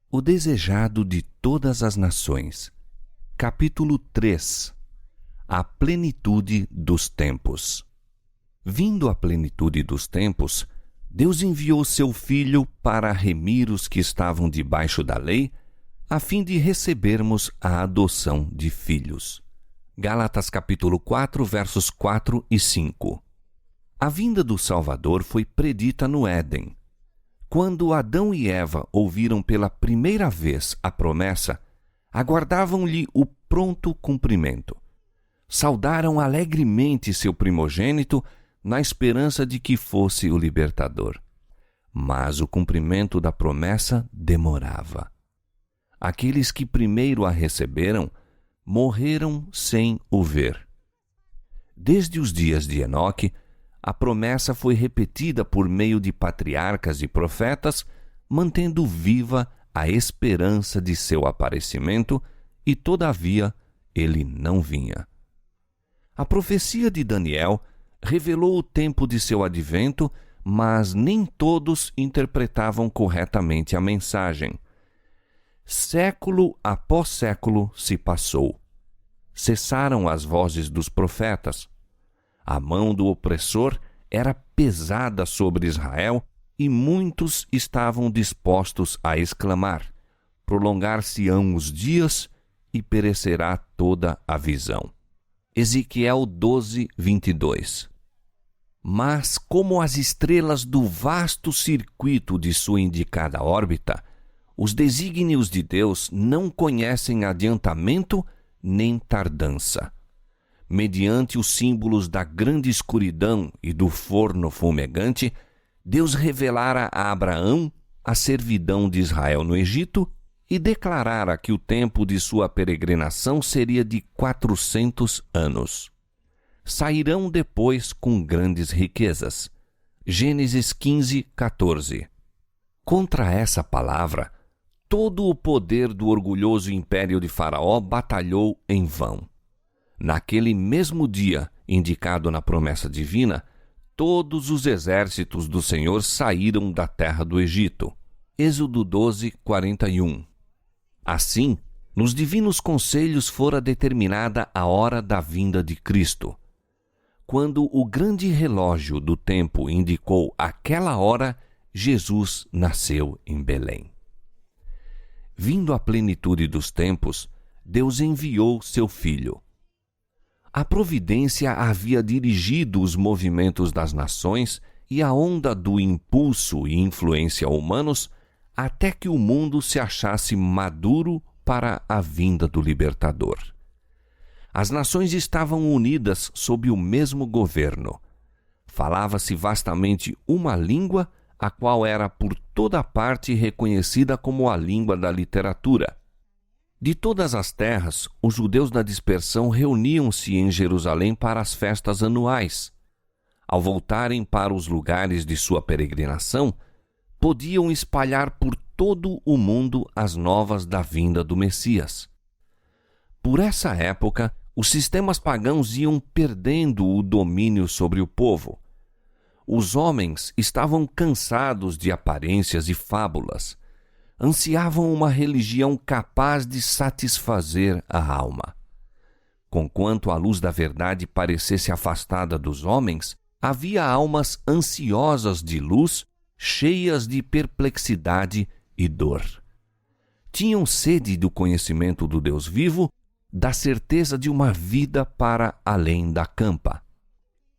O desejado de todas as nações. Capítulo 3. A plenitude dos tempos. Vindo a plenitude dos tempos, Deus enviou seu Filho para remir os que estavam debaixo da lei, a fim de recebermos a adoção de filhos. Gálatas capítulo 4, versos 4 e 5. A vinda do Salvador foi predita no Éden. Quando Adão e Eva ouviram pela primeira vez a promessa, aguardavam-lhe o pronto cumprimento. Saudaram alegremente seu primogênito na esperança de que fosse o libertador. Mas o cumprimento da promessa demorava. Aqueles que primeiro a receberam morreram sem o ver. Desde os dias de Enoque, a promessa foi repetida por meio de patriarcas e profetas, mantendo viva a esperança de seu aparecimento, e todavia ele não vinha. A profecia de Daniel revelou o tempo de seu advento, mas nem todos interpretavam corretamente a mensagem. Século após século se passou. Cessaram as vozes dos profetas. A mão do opressor era pesada sobre Israel e muitos estavam dispostos a exclamar: prolongar-se-ão os dias e perecerá toda a visão. Ezequiel 12, 22. Mas como as estrelas do vasto circuito de sua indicada órbita, os desígnios de Deus não conhecem adiantamento nem tardança. Mediante os símbolos da grande escuridão e do forno fumegante, Deus revelara a Abraão a servidão de Israel no Egito e declarara que o tempo de sua peregrinação seria de 400 anos. Sairão depois com grandes riquezas. Gênesis 15, 14. Contra essa palavra, todo o poder do orgulhoso império de Faraó batalhou em vão. Naquele mesmo dia, indicado na promessa divina, todos os exércitos do Senhor saíram da terra do Egito. Êxodo 12, 41. Assim, nos divinos conselhos fora determinada a hora da vinda de Cristo. Quando o grande relógio do tempo indicou aquela hora, Jesus nasceu em Belém. Vindo a plenitude dos tempos, Deus enviou seu Filho. A providência havia dirigido os movimentos das nações e a onda do impulso e influência humanos até que o mundo se achasse maduro para a vinda do libertador. As nações estavam unidas sob o mesmo governo. Falava-se vastamente uma língua, a qual era por toda parte reconhecida como a língua da literatura. De todas as terras, os judeus da dispersão reuniam-se em Jerusalém para as festas anuais. Ao voltarem para os lugares de sua peregrinação, podiam espalhar por todo o mundo as novas da vinda do Messias. Por essa época, os sistemas pagãos iam perdendo o domínio sobre o povo. Os homens estavam cansados de aparências e fábulas. Ansiavam uma religião capaz de satisfazer a alma. Conquanto a luz da verdade parecesse afastada dos homens, havia almas ansiosas de luz, cheias de perplexidade e dor. Tinham sede do conhecimento do Deus vivo, da certeza de uma vida para além da campa.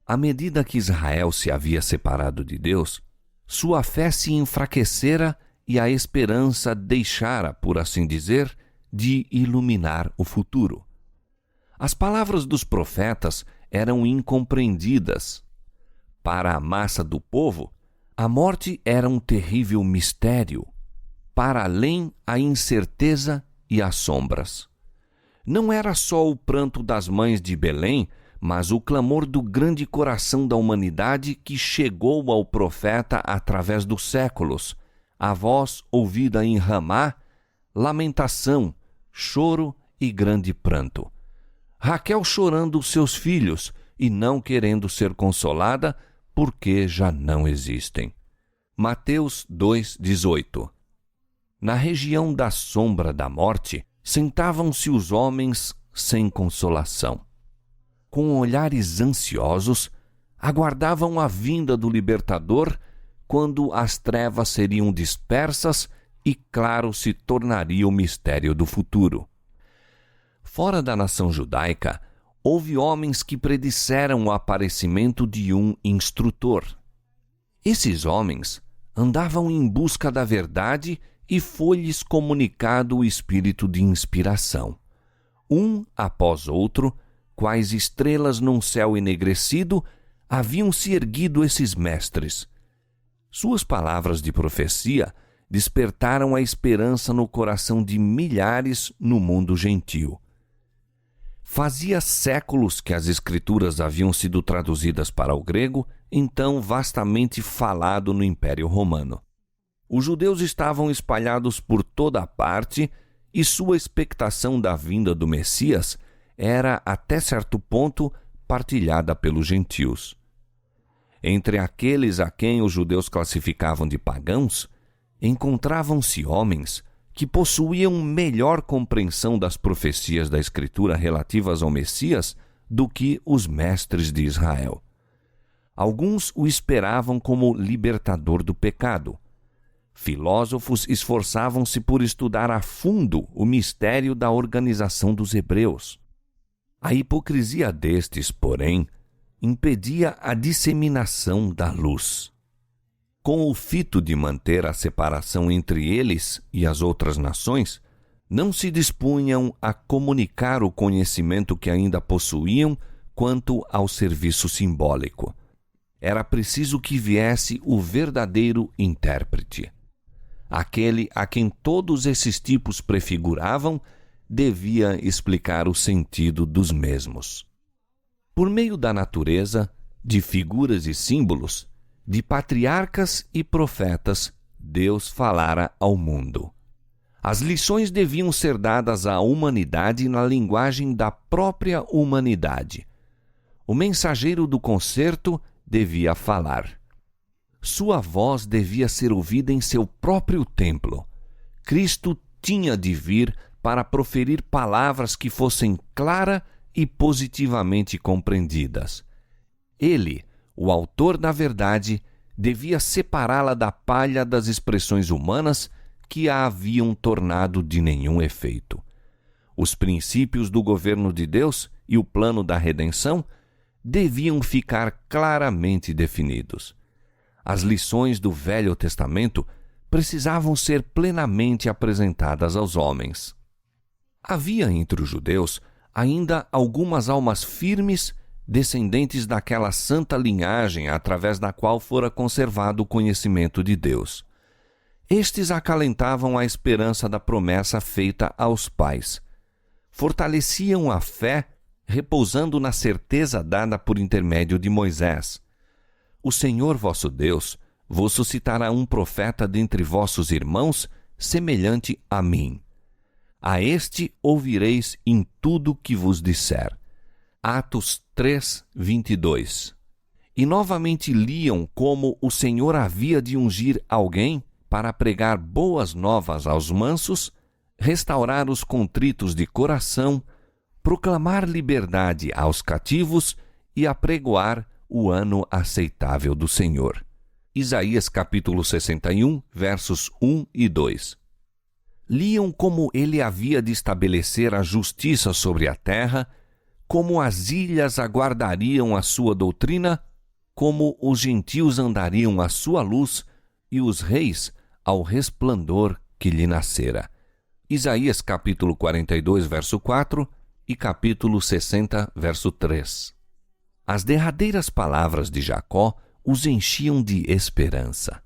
À medida que Israel se havia separado de Deus, sua fé se enfraquecera e a esperança deixara, por assim dizer, de iluminar o futuro. As palavras dos profetas eram incompreendidas. Para a massa do povo, a morte era um terrível mistério. Para além, a incerteza e as sombras. Não era só o pranto das mães de Belém, mas o clamor do grande coração da humanidade que chegou ao profeta através dos séculos, a voz ouvida em Ramá, lamentação, choro e grande pranto. Raquel chorando seus filhos e não querendo ser consolada, porque já não existem. Mateus 2:18. Na região da sombra da morte, sentavam-se os homens sem consolação. Com olhares ansiosos, aguardavam a vinda do libertador, quando as trevas seriam dispersas e claro se tornaria o mistério do futuro. Fora da nação judaica, houve homens que predisseram o aparecimento de um instrutor. Esses homens andavam em busca da verdade e foi-lhes comunicado o espírito de inspiração. Um após outro, quais estrelas num céu enegrecido, haviam se erguido esses mestres. Suas palavras de profecia despertaram a esperança no coração de milhares no mundo gentil. Fazia séculos que as Escrituras haviam sido traduzidas para o grego, então vastamente falado no Império Romano. Os judeus estavam espalhados por toda a parte e sua expectação da vinda do Messias era, até certo ponto, partilhada pelos gentios. Entre aqueles a quem os judeus classificavam de pagãos, encontravam-se homens que possuíam melhor compreensão das profecias da Escritura relativas ao Messias do que os mestres de Israel. Alguns o esperavam como libertador do pecado. Filósofos esforçavam-se por estudar a fundo o mistério da organização dos hebreus. A hipocrisia destes, porém, impedia a disseminação da luz. Com o fito de manter a separação entre eles e as outras nações, não se dispunham a comunicar o conhecimento que ainda possuíam quanto ao serviço simbólico. Era preciso que viesse o verdadeiro intérprete. Aquele a quem todos esses tipos prefiguravam devia explicar o sentido dos mesmos. Por meio da natureza, de figuras e símbolos, de patriarcas e profetas, Deus falara ao mundo. As lições deviam ser dadas à humanidade na linguagem da própria humanidade. O mensageiro do concerto devia falar. Sua voz devia ser ouvida em seu próprio templo. Cristo tinha de vir para proferir palavras que fossem claras e positivamente compreendidas. Ele, o autor da verdade, devia separá-la da palha das expressões humanas que a haviam tornado de nenhum efeito. Os princípios do governo de Deus e o plano da redenção deviam ficar claramente definidos. As lições do Velho Testamento precisavam ser plenamente apresentadas aos homens. Havia entre os judeus ainda algumas almas firmes, descendentes daquela santa linhagem através da qual fora conservado o conhecimento de Deus. Estes acalentavam a esperança da promessa feita aos pais. Fortaleciam a fé, repousando na certeza dada por intermédio de Moisés. O Senhor vosso Deus vos suscitará um profeta dentre vossos irmãos, semelhante a mim. A este ouvireis em tudo que vos disser. Atos 3, 22. E novamente liam como o Senhor havia de ungir alguém para pregar boas novas aos mansos, restaurar os contritos de coração, proclamar liberdade aos cativos e apregoar o ano aceitável do Senhor. Isaías capítulo 61, versos 1 e 2. Liam como ele havia de estabelecer a justiça sobre a terra, como as ilhas aguardariam a sua doutrina, como os gentios andariam à sua luz e os reis ao resplandor que lhe nascera. Isaías capítulo 42, verso 4 e capítulo 60, verso 3. As derradeiras palavras de Jacó os enchiam de esperança.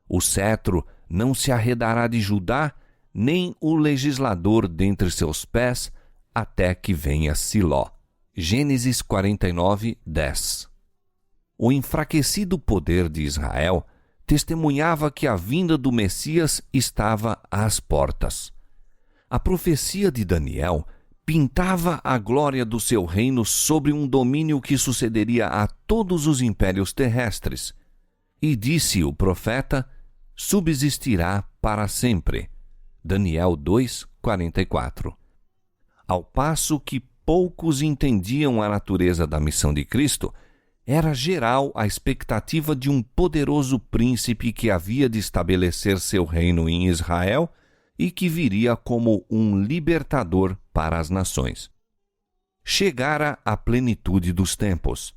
O cetro não se arredará de Judá, nem o legislador dentre seus pés, até que venha Siló. Gênesis 49, 10. O enfraquecido poder de Israel testemunhava que a vinda do Messias estava às portas. A profecia de Daniel pintava a glória do seu reino sobre um domínio que sucederia a todos os impérios terrestres. E disse o profeta: subsistirá para sempre. Daniel 2:44. Ao passo que poucos entendiam a natureza da missão de Cristo, era geral a expectativa de um poderoso príncipe que havia de estabelecer seu reino em Israel e que viria como um libertador para as nações. Chegara a plenitude dos tempos.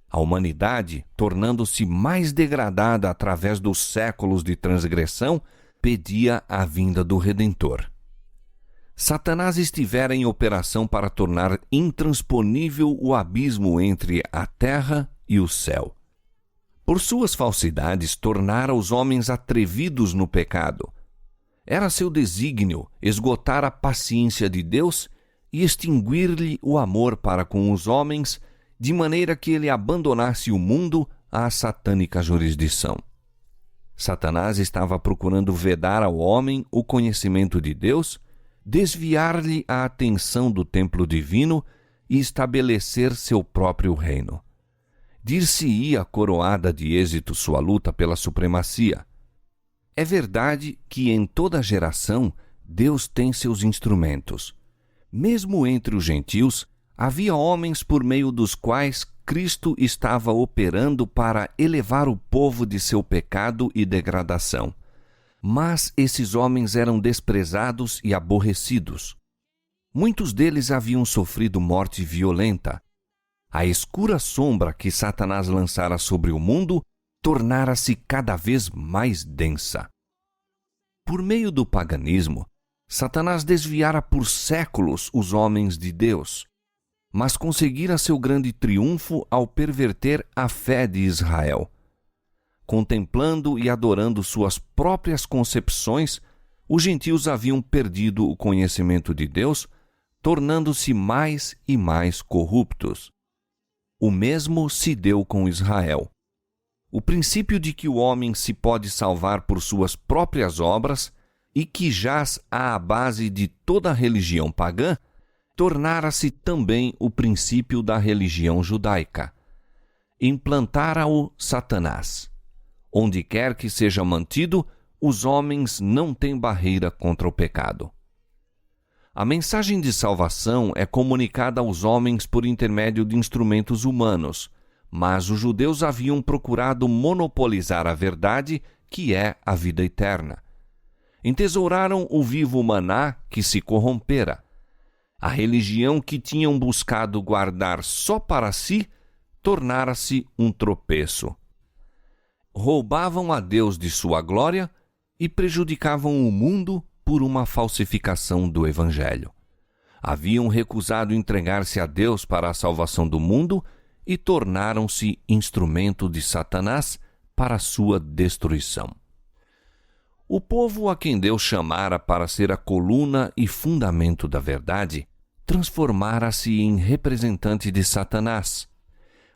A humanidade, tornando-se mais degradada através dos séculos de transgressão, pedia a vinda do Redentor. Satanás estivera em operação para tornar intransponível o abismo entre a terra e o céu. Por suas falsidades, tornara os homens atrevidos no pecado. Era seu desígnio esgotar a paciência de Deus e extinguir-lhe o amor para com os homens, de maneira que ele abandonasse o mundo à satânica jurisdição. Satanás estava procurando vedar ao homem o conhecimento de Deus, desviar-lhe a atenção do templo divino e estabelecer seu próprio reino. Dir-se-ia coroada de êxito sua luta pela supremacia. É verdade que em toda geração Deus tem seus instrumentos. Mesmo entre os gentios, havia homens por meio dos quais Cristo estava operando para elevar o povo de seu pecado e degradação. Mas esses homens eram desprezados e aborrecidos. Muitos deles haviam sofrido morte violenta. A escura sombra que Satanás lançara sobre o mundo tornara-se cada vez mais densa. Por meio do paganismo, Satanás desviara por séculos os homens de Deus, mas conseguira seu grande triunfo ao perverter a fé de Israel. Contemplando e adorando suas próprias concepções, os gentios haviam perdido o conhecimento de Deus, tornando-se mais e mais corruptos. O mesmo se deu com Israel. O princípio de que o homem se pode salvar por suas próprias obras e que jaz à base de toda a religião pagã, tornara-se também o princípio da religião judaica. Implantara-o Satanás. Onde quer que seja mantido, os homens não têm barreira contra o pecado. A mensagem de salvação é comunicada aos homens por intermédio de instrumentos humanos, mas os judeus haviam procurado monopolizar a verdade, que é a vida eterna. Entesouraram o vivo maná que se corrompera. A religião que tinham buscado guardar só para si tornara-se um tropeço. Roubavam a Deus de sua glória e prejudicavam o mundo por uma falsificação do Evangelho. Haviam recusado entregar-se a Deus para a salvação do mundo e tornaram-se instrumento de Satanás para sua destruição. O povo a quem Deus chamara para ser a coluna e fundamento da verdade, transformara-se em representante de Satanás.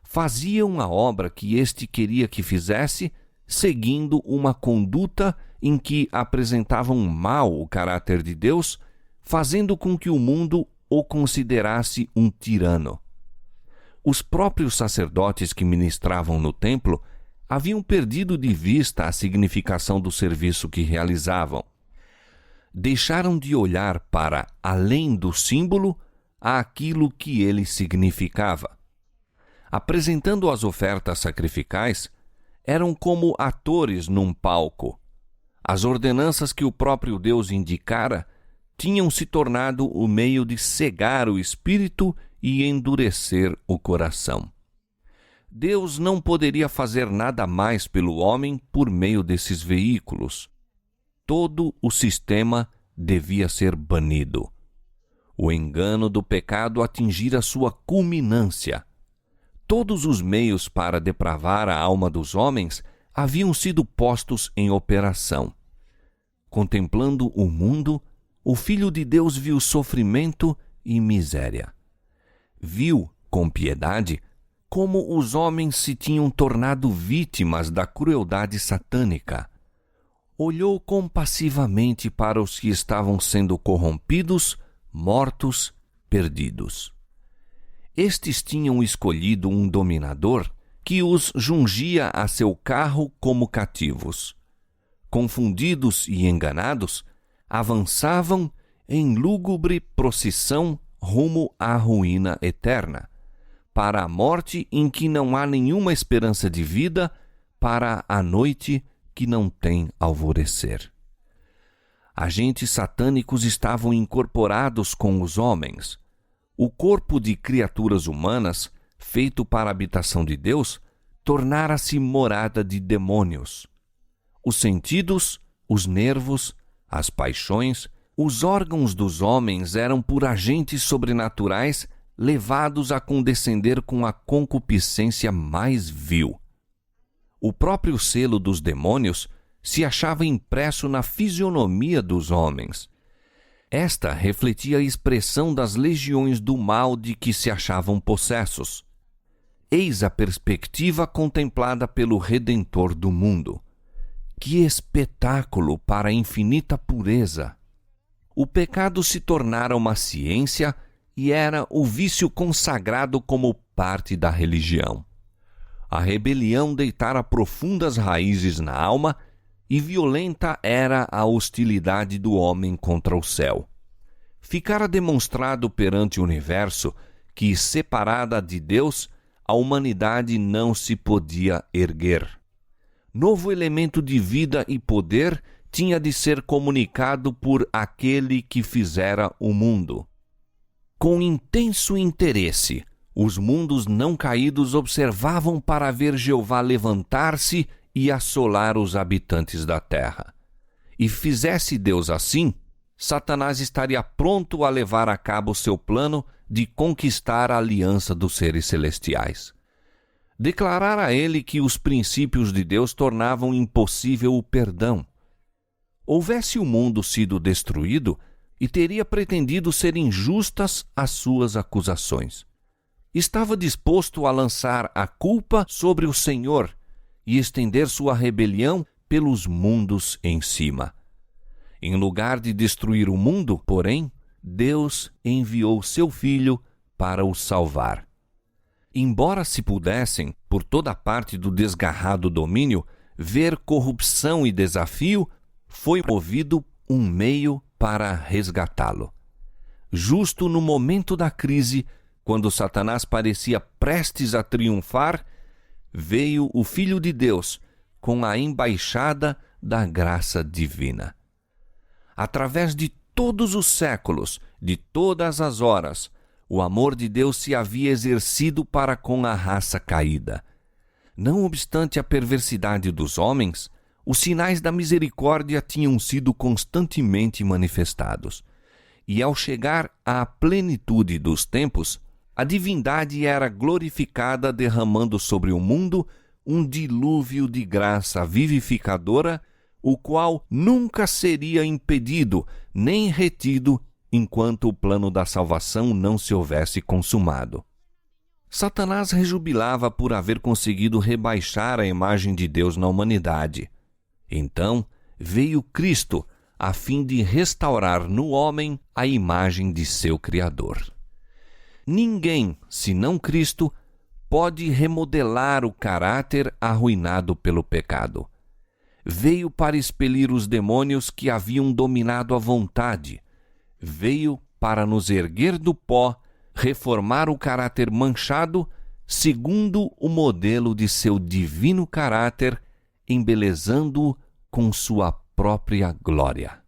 Faziam a obra que este queria que fizesse, seguindo uma conduta em que apresentavam mal o caráter de Deus, fazendo com que o mundo o considerasse um tirano. Os próprios sacerdotes que ministravam no templo haviam perdido de vista a significação do serviço que realizavam. Deixaram de olhar para além do símbolo àquilo que ele significava. Apresentando as ofertas sacrificais, eram como atores num palco. As ordenanças que o próprio Deus indicara tinham se tornado o meio de cegar o espírito e endurecer o coração. Deus não poderia fazer nada mais pelo homem por meio desses veículos. Todo o sistema devia ser banido. O engano do pecado atingira sua culminância. Todos os meios para depravar a alma dos homens haviam sido postos em operação. Contemplando o mundo, o Filho de Deus viu sofrimento e miséria. Viu, com piedade, como os homens se tinham tornado vítimas da crueldade satânica. Olhou compassivamente para os que estavam sendo corrompidos, mortos, perdidos. Estes tinham escolhido um dominador que os jungia a seu carro como cativos. confundidos e enganados, avançavam em lúgubre procissão rumo à ruína eterna, para a morte em que não há nenhuma esperança de vida, para a noite que não tem alvorecer. Agentes satânicos estavam incorporados com os homens. O corpo de criaturas humanas, feito para a habitação de Deus, tornara-se morada de demônios. Os sentidos, os nervos, as paixões, os órgãos dos homens eram por agentes sobrenaturais levados a condescender com a concupiscência mais vil. O próprio selo dos demônios se achava impresso na fisionomia dos homens. Esta refletia a expressão das legiões do mal de que se achavam possessos. Eis a perspectiva contemplada pelo Redentor do mundo. Que espetáculo para a infinita pureza! O pecado se tornara uma ciência e era o vício consagrado como parte da religião. A rebelião deitara profundas raízes na alma e violenta era a hostilidade do homem contra o céu. Ficara demonstrado perante o universo que, separada de Deus, a humanidade não se podia erguer. Novo elemento de vida e poder tinha de ser comunicado por aquele que fizera o mundo. Com intenso interesse, os mundos não caídos observavam para ver Jeová levantar-se e assolar os habitantes da terra. E fizesse Deus assim, Satanás estaria pronto a levar a cabo seu plano de conquistar a aliança dos seres celestiais. Declarara ele que os princípios de Deus tornavam impossível o perdão. Houvesse o mundo sido destruído, e teria pretendido ser injustas as suas acusações. Estava disposto a lançar a culpa sobre o Senhor e estender sua rebelião pelos mundos em cima. Em lugar de destruir o mundo, porém, Deus enviou seu Filho para o salvar. Embora se pudessem, por toda parte do desgarrado domínio, ver corrupção e desafio, foi movido um meio para resgatá-lo. Justo no momento da crise, quando Satanás parecia prestes a triunfar, veio o Filho de Deus com a embaixada da graça divina. Através de todos os séculos, de todas as horas, o amor de Deus se havia exercido para com a raça caída. Não obstante a perversidade dos homens, os sinais da misericórdia tinham sido constantemente manifestados. E ao chegar à plenitude dos tempos, a divindade era glorificada derramando sobre o mundo um dilúvio de graça vivificadora, o qual nunca seria impedido nem retido enquanto o plano da salvação não se houvesse consumado. Satanás rejubilava por haver conseguido rebaixar a imagem de Deus na humanidade. Então veio Cristo, a fim de restaurar no homem a imagem de seu Criador. Ninguém, senão Cristo, pode remodelar o caráter arruinado pelo pecado. Veio para expelir os demônios que haviam dominado a vontade. Veio para nos erguer do pó, reformar o caráter manchado, segundo o modelo de seu divino caráter, embelezando-o com sua própria glória.